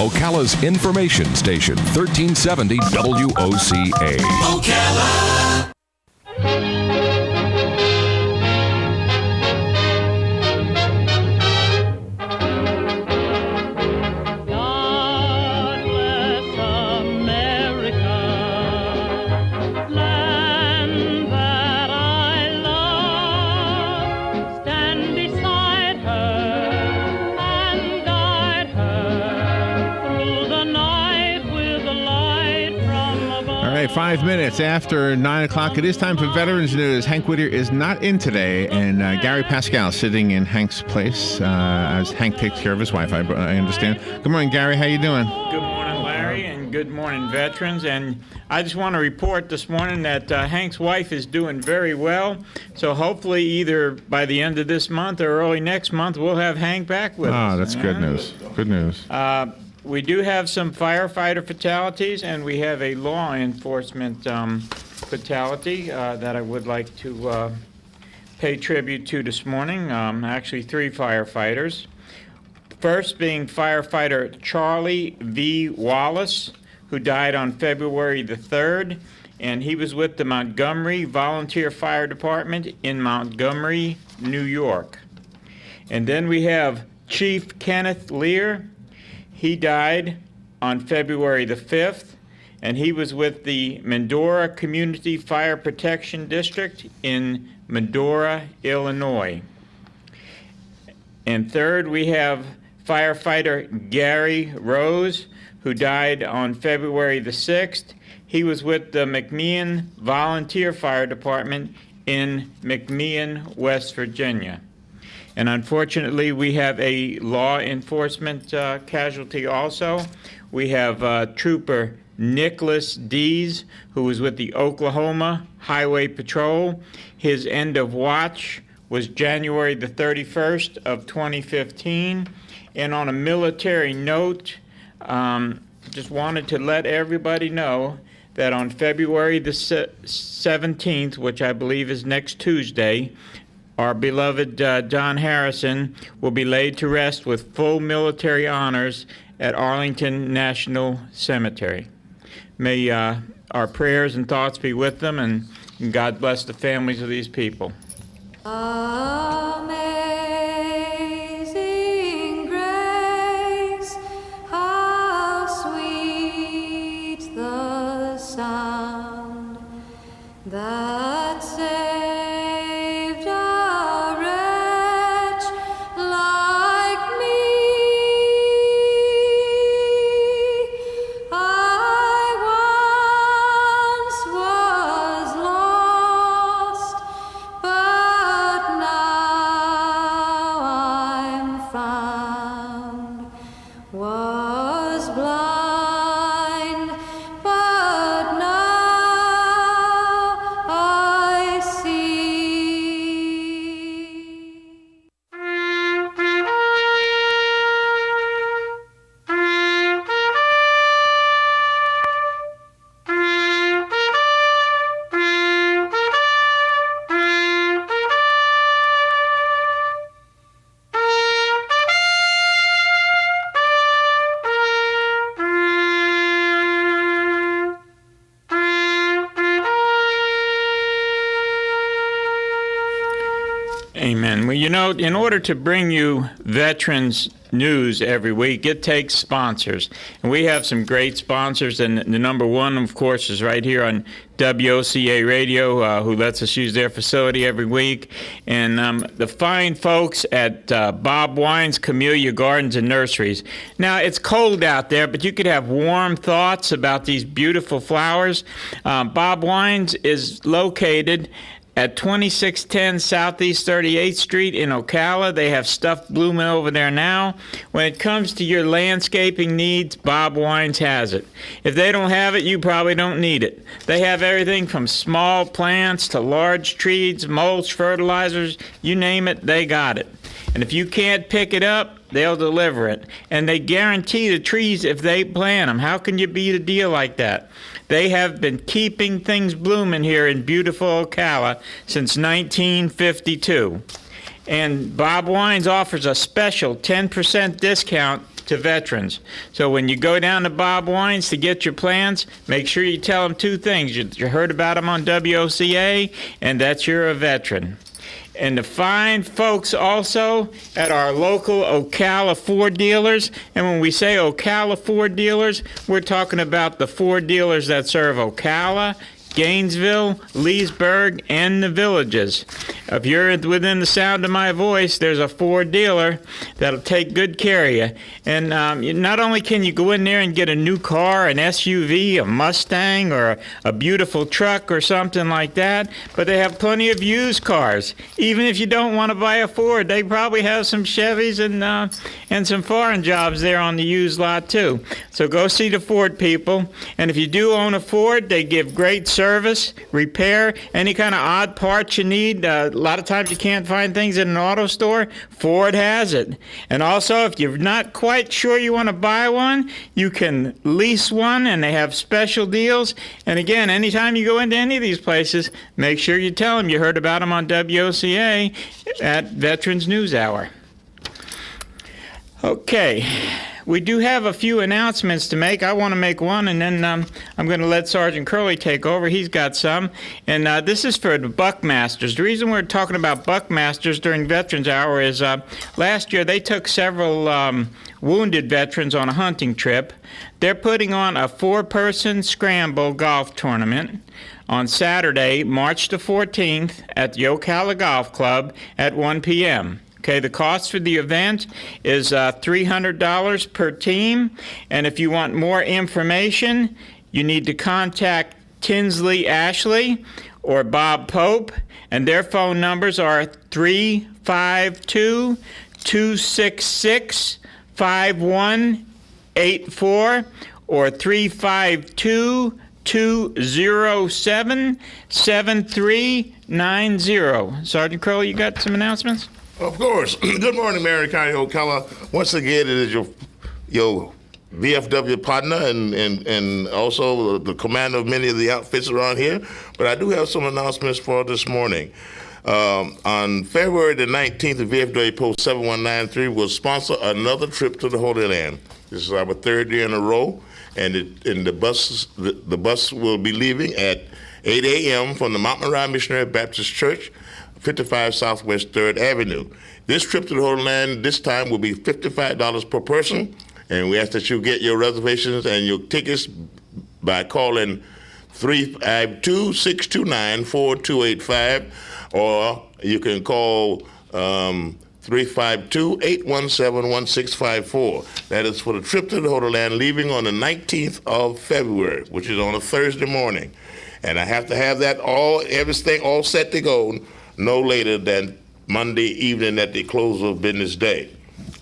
Ocala's information station, 1370 WOCA. Ocala! All right, 5 minutes after 9 o'clock. It is time for Veterans News. Hank Whittier is not in today, and Gary Pascale sitting in Hank's place as Hank takes care of his wife, I understand. Good morning, Gary. How you doing? Good morning, Larry, and good morning, veterans. And I just want to report this morning that Hank's wife is doing very well. So hopefully either by the end of this month or early next month, we'll have Hank back with us. Oh, that's good news. Good news. We do have some firefighter fatalities, and we have a law enforcement fatality that I would like to pay tribute to this morning. Actually, 3 firefighters. First being firefighter Charlie V. Wallace, who died on February the 3rd, and he was with the Montgomery Volunteer Fire Department in Montgomery, New York. And then we have Chief Kenneth Lear. He died on February the 5th, and he was with the Medora Community Fire Protection District in Medora, Illinois. And third, we have firefighter Gary Rose, who died on February the 6th. He was with the McMean Volunteer Fire Department in McMean, West Virginia. And unfortunately, we have a law enforcement casualty also. We have Trooper Nicholas Dees, who was with the Oklahoma Highway Patrol. His end of watch was January the 31st of 2015. And on a military note, just wanted to let everybody know that on February the 17th, which I believe is next Tuesday, our beloved John Harrison will be laid to rest with full military honors at Arlington National Cemetery. May our prayers and thoughts be with them, and God bless the families of these people. Amazing grace, how sweet the sound that saved a wretch like me. I once was lost, but now I'm found. Was blind, but now I see. Amen. Well, you know, in order to bring you veterans news every week, it takes sponsors. And we have some great sponsors, and the number one, of course, is right here on WOCA Radio, who lets us use their facility every week. And the fine folks at Bob Wine's Camellia Gardens and Nurseries. Now, it's cold out there, but you could have warm thoughts about these beautiful flowers. Bob Wine's is located at 2610 Southeast 38th Street in Ocala. They have stuff blooming over there now. When it comes to your landscaping needs, Bob Wines has it. If they don't have it, you probably don't need it. They have everything from small plants to large trees, mulch, fertilizers, you name it, they got it. And if you can't pick it up, they'll deliver it. And they guarantee the trees if they plant them. How can you beat a deal like that? They have been keeping things blooming here in beautiful Ocala since 1952. And Bob Wines offers a special 10% discount to veterans. So when you go down to Bob Wines to get your plans, make sure you tell them two things. You heard about them on WOCA, and that you're a veteran. And the fine folks also at our local Ocala Ford dealers. And when we say Ocala Ford dealers, we're talking about the Ford dealers that serve Ocala, Gainesville, Leesburg, and the villages. If you're within the sound of my voice, there's a Ford dealer that'll take good care of you. And not only can you go in there and get a new car, an SUV, a Mustang, or a beautiful truck or something like that, but they have plenty of used cars. Even if you don't want to buy a Ford, they probably have some Chevys and some foreign jobs there on the used lot too. So go see the Ford people. And if you do own a Ford, they give great service, repair, any kind of odd parts you need. A lot of times you can't find things in an auto store. Ford has it. And also, if you're not quite sure you want to buy one, you can lease one, and they have special deals. And again, anytime you go into any of these places, make sure you tell them you heard about them on WOCA at Veterans News Hour. Okay. We do have a few announcements to make. I want to make one, and then I'm going to let Sergeant Curley take over. He's got some. And this is for the Buckmasters. The reason we're talking about Buckmasters during Veterans Hour is last year they took several wounded veterans on a hunting trip. They're putting on a 4-person scramble golf tournament on Saturday, March the 14th at the Ocala Golf Club at 1 p.m. Okay, the cost for the event is $300 per team, and if you want more information, you need to contact Tinsley Ashley or Bob Pope, and their phone numbers are 352-266-5184 or 352-207-7390. Sergeant Crowley, you got some announcements? Of course. Good morning, Marion County, Ocala. Once again, it is your VFW partner and also the commander of many of the outfits around here. But I do have some announcements for this morning. On February the 19th, the VFW Post 7193 will sponsor another trip to the Holy Land. This is our 3rd year in a row, and the bus will be leaving at 8 a.m. from the Mount Moriah Missionary Baptist Church, 55 Southwest 3rd Avenue. This trip to the Holy Land this time will be $55 per person, and we ask that you get your reservations and your tickets by calling 352-629-4285, or you can call 352-817-1654. That is for the trip to the Holy Land, leaving on the 19th of February, which is on a Thursday morning. And I have to have everything all set to go no later than Monday evening at the close of business day.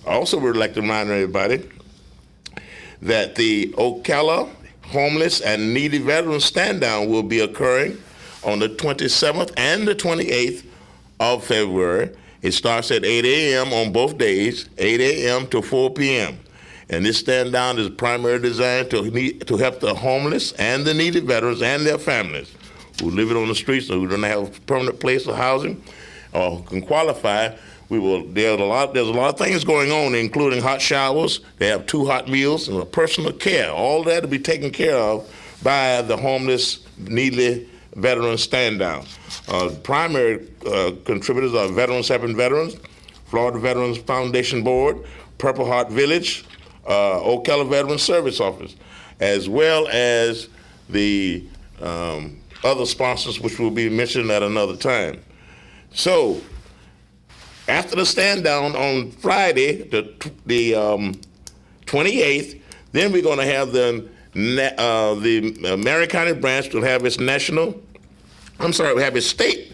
I also would like to remind everybody that the Ocala Homeless and Needy Veterans Stand Down will be occurring on the 27th and the 28th of February. It starts at 8 a.m. on both days, 8 a.m. to 4 p.m. And this stand down is primarily designed to help the homeless and the needy veterans and their families who live on the streets or who don't have a permanent place of housing or can qualify. There's a lot of things going on, including hot showers. They have 2 hot meals and personal care. All that to be taken care of by the homeless, needy veteran stand down. Primary contributors are Veterans Helping Veterans, Florida Veterans Foundation Board, Purple Heart Village, Ocala Veterans Service Office, as well as the other sponsors, which will be mentioned at another time. So, after the stand down on Friday, the 28th, then we're going to have the Marion County branch will have its state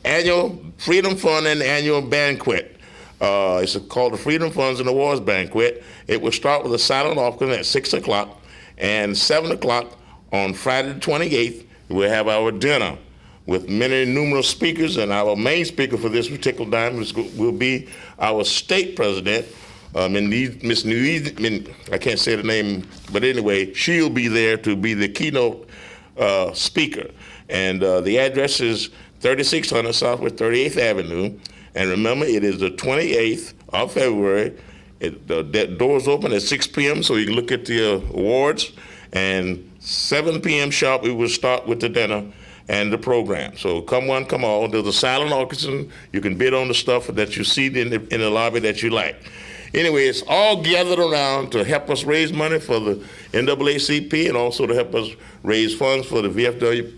annual Freedom Fund and annual banquet. It's called the Freedom Funds and Awards Banquet. It will start with a silent auction at 6 o'clock, and 7 o'clock on Friday the 28th, we'll have our dinner with many numerous speakers, and our main speaker for this particular time will be our state president, Miss I can't say the name, but anyway, she'll be there to be the keynote speaker. And the address is 3600 Southwest 38th Avenue. And remember, it is the 28th of February. The doors open at 6 p.m. so you can look at the awards. And 7 p.m. sharp, we will start with the dinner and the program. So come one, come all. There's a silent auction. You can bid on the stuff that you see in the lobby that you like. Anyway, it's all gathered around to help us raise money for the NAACP and also to help us raise funds for the VFW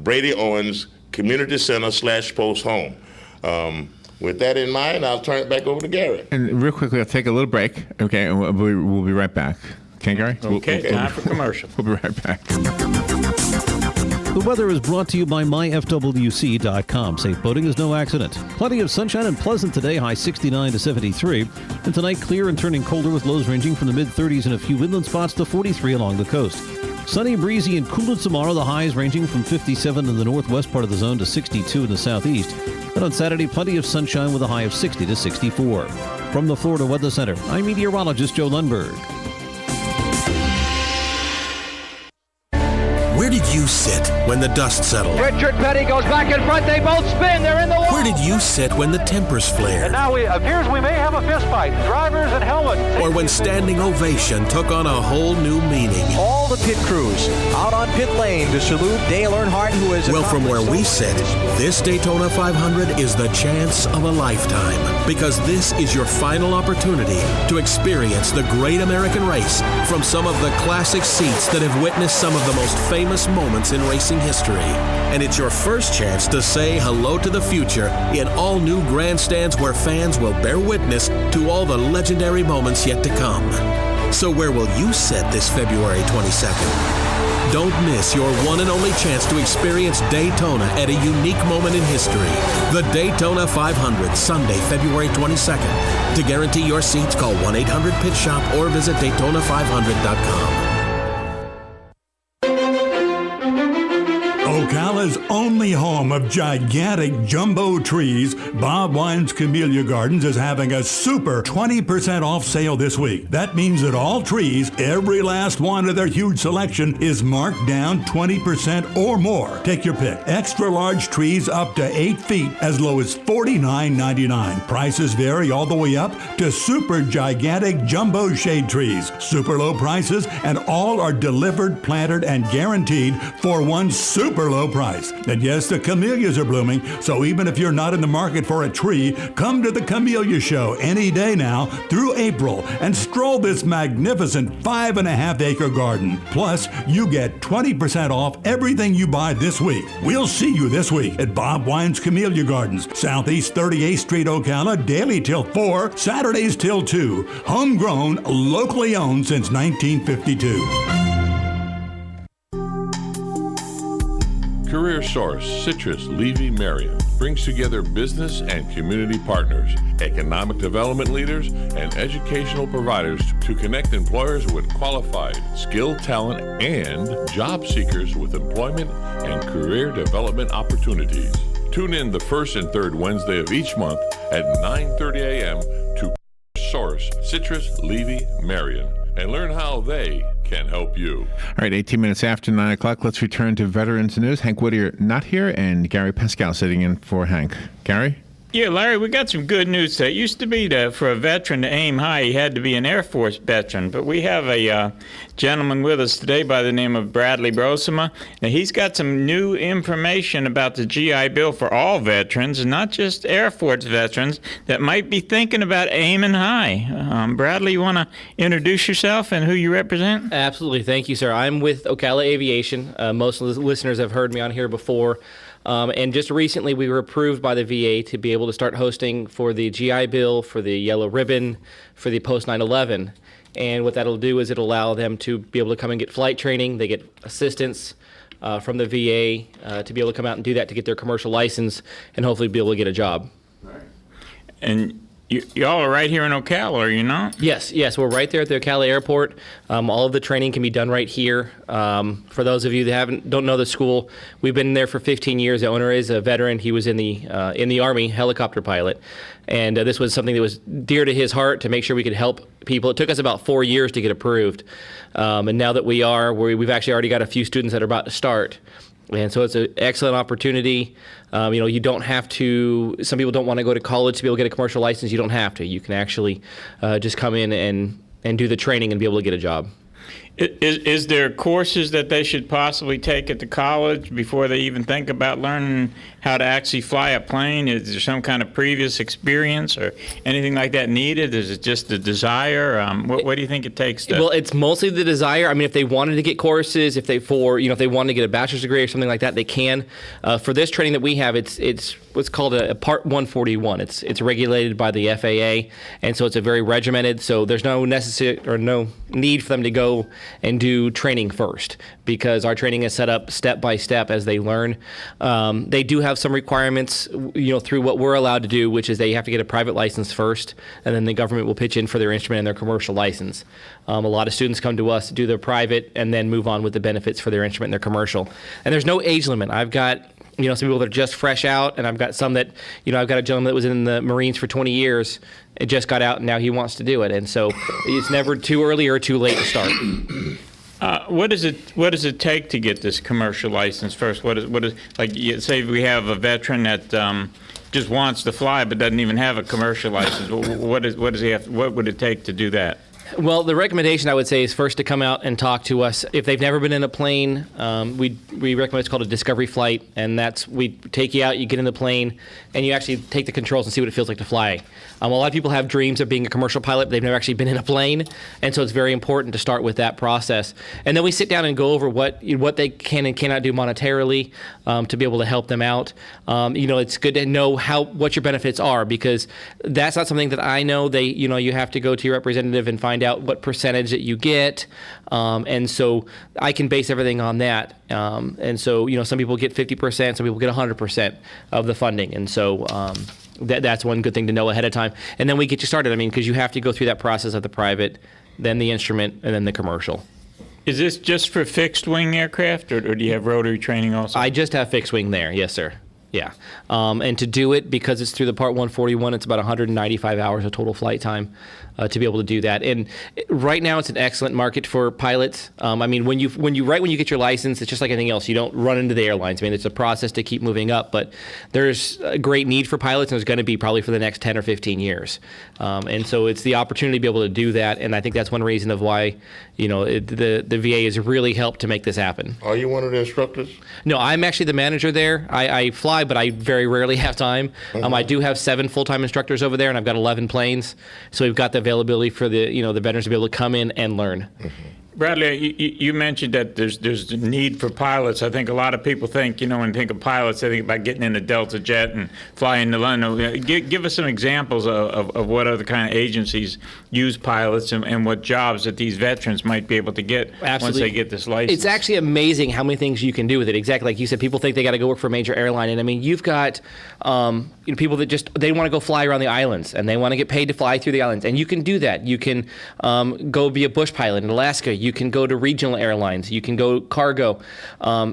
Brady Owens Community Center / Post Home. With that in mind, I'll turn it back over to Gary. And real quickly, I'll take a little break, okay, and we'll be right back. Okay, Gary? Okay, time for commercial. We'll be right back. The weather is brought to you by myfwc.com. Safe boating is no accident. Plenty of sunshine and pleasant today, high 69 to 73. And tonight, clear and turning colder with lows ranging from the mid-30s in a few inland spots to 43 along the coast. Sunny, breezy, and cool tomorrow, the highs ranging from 57 in the northwest part of the zone to 62 in the southeast. And on Saturday, plenty of sunshine with a high of 60 to 64. From the Florida Weather Center, I'm meteorologist Joe Lundberg. Where did you sit when the dust settled? Richard Petty goes back in front. They both spin. They're in the wall. Where did you sit when the tempers flared? And now it appears we may have a fist fight. Drivers and helmets. Or when standing ovation took on a whole new meaning? All the pit crews out on pit lane to salute Dale Earnhardt, who is... Well, from where we sit, this Daytona 500 is the chance of a lifetime. Because this is your final opportunity to experience the great American race from some of the classic seats that have witnessed some of the most famous moments in racing history. And it's your first chance to say hello to the future in all new grandstands where fans will bear witness to all the legendary moments yet to come. So where will you sit this February 22nd? Don't miss your one and only chance to experience Daytona at a unique moment in history. The Daytona 500, Sunday, February 22nd. To guarantee your seats, call 1-800-PIT-SHOP or visit Daytona500.com. Ocala's only home of gigantic jumbo trees, Bob Wine's Camellia Gardens is having a super 20% off sale this week. That means that all trees, every last one of their huge selection, is marked down 20% or more. Take your pick. Extra large trees up to 8 feet as low as $49.99. Prices vary all the way up to super gigantic jumbo shade trees. Super low prices, and all are delivered, planted, and guaranteed for one super low price. And yes, the camellias are blooming, so even if you're not in the market for a tree, come to the Camellia Show any day now through April and stroll this magnificent 5.5-acre garden. Plus, you get 20% off everything you buy this week. We'll see you this week at Bob Wine's Camellia Gardens, Southeast 38th Street, Ocala, daily till 4, Saturdays till 2. Homegrown, locally owned since 1952. Career Source Citrus Levy Marion brings together business and community partners, economic development leaders, and educational providers to connect employers with qualified, skilled talent and job seekers with employment and career development opportunities. Tune in the first and third Wednesday of each month at 9:30 a.m. to Source Citrus Levy Marion and learn how they can help you. All right, 18 minutes after 9 o'clock, let's return to Veterans News. Hank Whittier not here, and Gary Pascale sitting in for Hank. Gary? Yeah, Larry, we got some good news. It used to be that for a veteran to aim high, he had to be an Air Force veteran. But we have a gentleman with us today by the name of Bradley Brosima. Now, he's got some new information about the GI Bill for all veterans, and not just Air Force veterans, that might be thinking about aiming high. Bradley, you want to introduce yourself and who you represent? Absolutely. Thank you, sir. I'm with Ocala Aviation. Most of the listeners have heard me on here before. And just recently, we were approved by the VA to be able to start hosting for the GI Bill, for the Yellow Ribbon, for the post 9/11. And what that'll do is it'll allow them to be able to come and get flight training. They get assistance from the VA to be able to come out and do that to get their commercial license and hopefully be able to get a job. And y'all are right here in Ocala, are you not? Yes, we're right there at the Ocala Airport. All of the training can be done right here. For those of you that don't know the school, we've been there for 15 years. The owner is a veteran. He was in the Army, helicopter pilot, and this was something that was dear to his heart to make sure we could help people. It took us about 4 years to get approved, and now that we've actually already got a few students that are about to start. And so it's an excellent opportunity. You don't have to, some people don't want to go to college to be able to get a commercial license. You don't have to. You can actually just come in and do the training and be able to get a job. Is there courses that they should possibly take at the college before they even think about learning how to actually fly a plane? Is there some kind of previous experience or anything like that needed? Is it just the desire? What do you think it takes to? Well, it's mostly the desire. I mean, if they wanted to get courses, if they wanted to get a bachelor's degree or something like that, they can. For this training that we have, it's what's called a Part 141. It's regulated by the FAA, and so it's a very regimented. So there's no need for them to go and do training first, because our training is set up step by step as they learn. They do have some requirements, through what we're allowed to do, which is they have to get a private license first, and then the government will pitch in for their instrument and their commercial license. A lot of students come to us to do their private and then move on with the benefits for their instrument and their commercial. And there's no age limit. I've got some people that are just fresh out, and I've got some that, I've got a gentleman that was in the Marines for 20 years, and just got out, and now he wants to do it. And so it's never too early or too late to start. What does it take to get this commercial license first? What is like? Say we have a veteran that just wants to fly but doesn't even have a commercial license. What does he have? What would it take to do that? Well, the recommendation I would say is first to come out and talk to us. If they've never been in a plane, we recommend it's called a discovery flight, and that's we take you out, you get in the plane, and you actually take the controls and see what it feels like to fly. A lot of people have dreams of being a commercial pilot, but they've never actually been in a plane, and so it's very important to start with that process. And then we sit down and go over what they can and cannot do monetarily to be able to help them out. It's good to know what your benefits are, because that's not something that I know. You have to go to your representative and find out what percentage that you get, and so I can base everything on that. And so some people get 50%, some people get 100% of the funding, and so that's one good thing to know ahead of time. And then we get you started. I mean, because you have to go through that process of the private, then the instrument, and then the commercial. Is this just for fixed wing aircraft, or do you have rotary training also? I just have fixed wing there, yes, sir. Yeah. And to do it, because it's through the Part 141, it's about 195 hours of total flight time to be able to do that. And right now, it's an excellent market for pilots. When you get your license, it's just like anything else. You don't run into the airlines. I mean, it's a process to keep moving up, but there's a great need for pilots, and there's going to be probably for the next 10 or 15 years. And so it's the opportunity to be able to do that, and I think that's one reason of why the VA has really helped to make this happen. Are you one of the instructors? No, I'm actually the manager there. I fly, but I very rarely have time. I do have 7 full-time instructors over there, and I've got 11 planes. So we've got the availability for the veterans to be able to come in and learn. Bradley, you mentioned that there's a need for pilots. I think a lot of people think, when they think of pilots, they think about getting in a Delta jet and flying to London. Give us some examples of what other kind of agencies use pilots and what jobs that these veterans might be able to get once they get this license. It's actually amazing how many things you can do with it. Exactly like you said, people think they got to go work for a major airline. And I mean, you've got people that they want to go fly around the islands, and they want to get paid to fly through the islands. And you can do that. You can go be a bush pilot in Alaska. You can go to regional airlines. You can go cargo.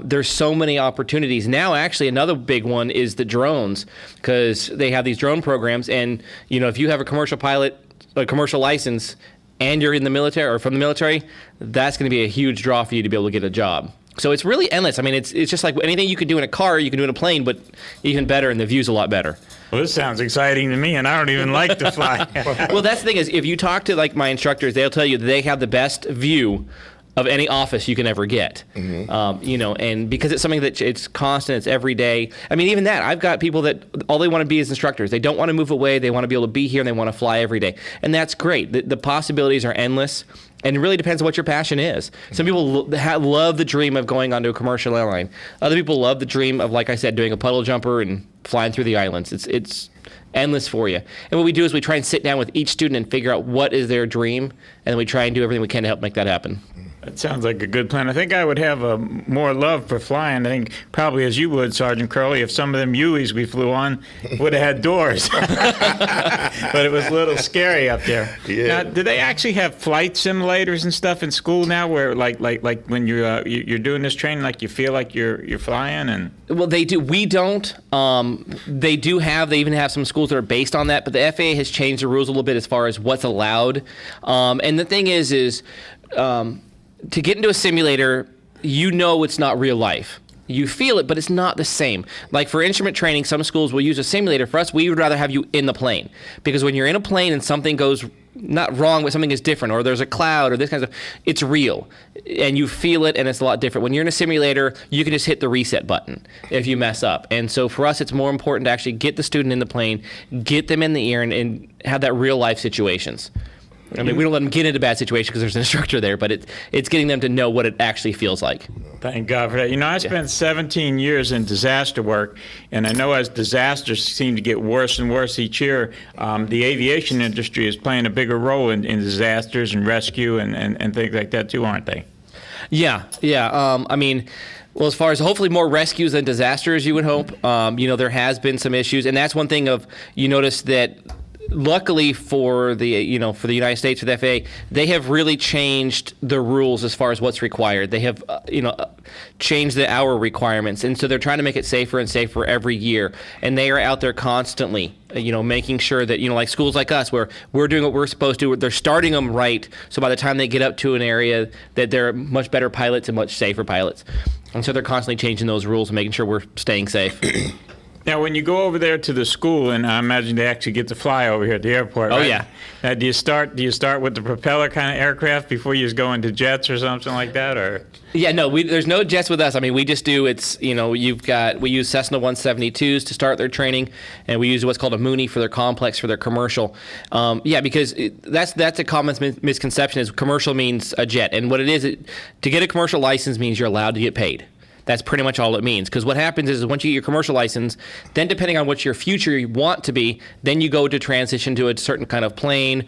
There's so many opportunities. Now, actually, another big one is the drones, because they have these drone programs. And, if you have a commercial license, and you're in the military or from the military, that's going to be a huge draw for you to be able to get a job. So it's really endless. I mean, it's just like anything you can do in a car, you can do in a plane, but even better, and the view's a lot better. Well, this sounds exciting to me, and I don't even like to fly. Well, that's the thing is, if you talk to my instructors, they'll tell you that they have the best view of any office you can ever get. And because it's something that it's constant, it's every day. I mean, even that, I've got people that all they want to be is instructors. They don't want to move away. They want to be able to be here, and they want to fly every day. And that's great. The possibilities are endless. And it really depends on what your passion is. Some people love the dream of going onto a commercial airline. Other people love the dream of, like I said, doing a puddle jumper and flying through the islands. It's endless for you. And what we do is we try and sit down with each student and figure out what is their dream, and then we try and do everything we can to help make that happen. That sounds like a good plan. I think I would have more love for flying. I think probably as you would, Sergeant Curley, if some of them Hueys we flew on would have had doors. But it was a little scary up there. Yeah. Now, do they actually have flight simulators and stuff in school now, where like when you're doing this training, like you feel like you're flying? And well, they do. We don't. They even have some schools that are based on that. But the FAA has changed the rules a little bit as far as what's allowed. And the thing is to get into a simulator, it's not real life. You feel it, but it's not the same. Like for instrument training, some schools will use a simulator. For us, we would rather have you in the plane, because when you're in a plane and something goes not wrong, but something is different, or there's a cloud or this kind of stuff, it's real and you feel it, and it's a lot different. When you're in a simulator, you can just hit the reset button if you mess up. And so for us, it's more important to actually get the student in the plane, get them in the ear, and have that real life situations. I mean, we don't let them get into bad situations because there's an instructor there, but it's getting them to know what it actually feels like. Thank God for that. You know, I spent 17 years in disaster work, and I know as disasters seem to get worse and worse each year, the aviation industry is playing a bigger role in disasters and rescue and things like that too, aren't they? Yeah. I mean, well, as far as hopefully more rescues than disasters, you would hope. There has been some issues, and that's one thing you notice that. Luckily for the United States, for the FAA, they have really changed the rules as far as what's required. They have changed the hour requirements, and so they're trying to make it safer and safer every year. And they are out there constantly, making sure that like schools like us, where we're doing what we're supposed to. They're starting them right, so by the time they get up to an area, that they're much better pilots and much safer pilots. And so they're constantly changing those rules and making sure we're staying safe. Now, when you go over there to the school, and I imagine they actually get to fly over here at the airport, right? Oh, yeah. Now, do you start with the propeller kind of aircraft before you just go into jets or something like that, or? Yeah, no, there's no jets with us. I mean, we just do, we use Cessna 172s to start their training, and we use what's called a Mooney for their complex, for their commercial. Because that's a common misconception is commercial means a jet. And what it is, to get a commercial license means you're allowed to get paid. That's pretty much all it means. Because what happens is once you get your commercial license, then depending on what your future you want to be, then you go to transition to a certain kind of plane,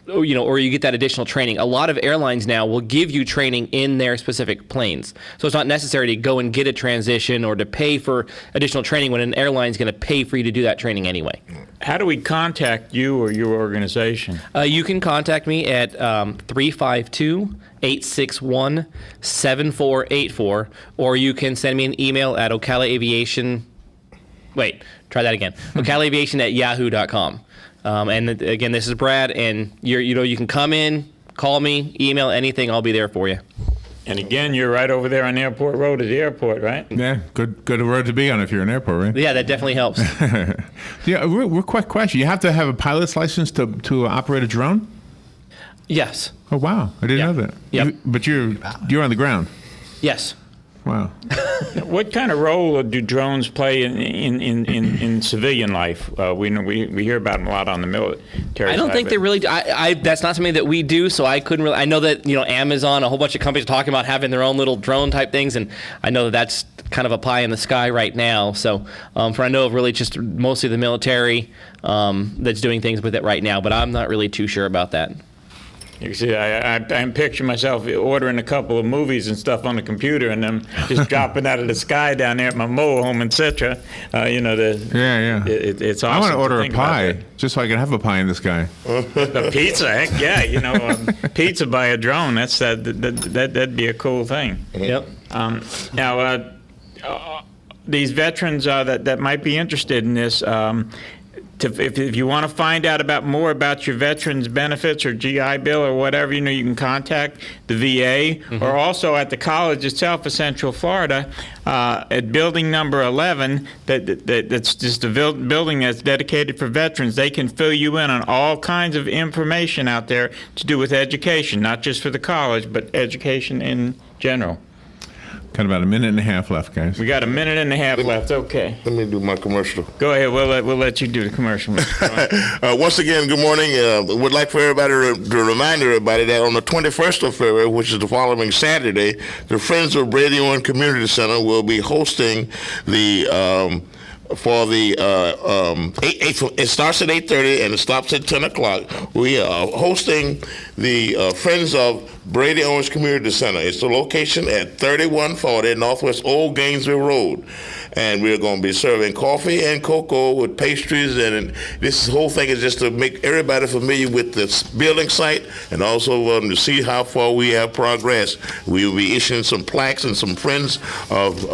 or you get that additional training. A lot of airlines now will give you training in their specific planes. So it's not necessary to go and get a transition or to pay for additional training when an airline's going to pay for you to do that training anyway. How do we contact you or your organization? You can contact me at 352-861-7484, or you can send me an email at ocalaviation@yahoo.com. And again, this is Brad, and you can come in, call me, email, anything. I'll be there for you. And again, you're right over there on Airport Road at the airport, right? Yeah, good road to be on if you're in an airport, right? Yeah, that definitely helps. Yeah, real quick question. You have to have a pilot's license to operate a drone? Yes. Oh, wow. I didn't know that. Yep. But you're on the ground? Yes. Wow. What kind of role do drones play in civilian life? We hear about them a lot on the military. I don't think they really do. That's not something that we do, so I couldn't really. I know that Amazon, a whole bunch of companies are talking about having their own little drone type things, and I know that that's kind of a pie in the sky right now. So I know of really just mostly the military that's doing things with it right now, but I'm not really too sure about that. You see, I'm picturing myself ordering a couple of movies and stuff on the computer, and them just dropping out of the sky down there at my mobile home, etc. It's awesome. I want to order a pie that. just so I can have a pie in the sky. A pizza, heck yeah! Pizza by a drone. That'd be a cool thing. Yep. Now, these veterans that might be interested in this. If you want to find out more about your veterans benefits or GI Bill or whatever, you can contact the VA or also at the college itself in Central Florida at building number 11. That's just a building that's dedicated for veterans. They can fill you in on all kinds of information out there to do with education, not just for the college, but education in general. Got about a minute and a half left, guys. We got a minute and a half left. Okay. Let me do my commercial. Go ahead. We'll let you do the commercial. Once again, good morning. Would like for everybody to remind everybody that on the 21st of February, which is the following Saturday, the Friends of Brady Owen Community Center will be hosting the it starts at 8:30 and it stops at 10 o'clock. We are hosting the Friends of Brady Owens Community Center. It's the location at 3140 Northwest Old Gainesville Road. And we're going to be serving coffee and cocoa with pastries. And this whole thing is just to make everybody familiar with this building site and also to see how far we have progressed. We will be issuing some plaques, and some friends of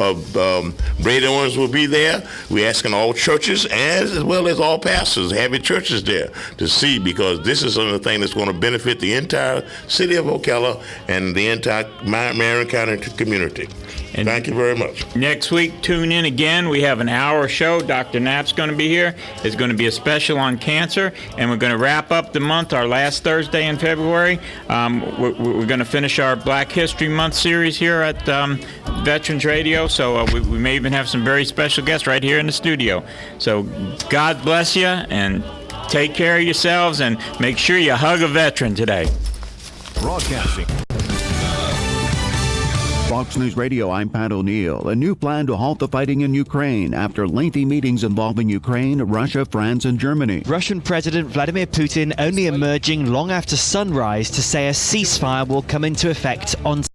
Brady Owens will be there. We're asking all churches as well as all pastors have your churches there to see, because this is another thing that's going to benefit the entire city of Ocala Ocala and the entire Marion County community. And thank you very much. Next week, tune in again. We have an hour show. Dr. Knapp's going to be here. It's going to be a special on cancer, and we're going to wrap up the month, our last Thursday in February. We're going to finish our Black History Month series here at Veterans Radio, so we may even have some very special guests right here in the studio. So God bless you, and take care of yourselves, and make sure you hug a veteran today. Broadcasting. Fox News Radio, I'm Pat O'Neill. A new plan to halt the fighting in Ukraine after lengthy meetings involving Ukraine, Russia, France, and Germany. Russian President Vladimir Putin only emerging long after sunrise to say a ceasefire will come into effect on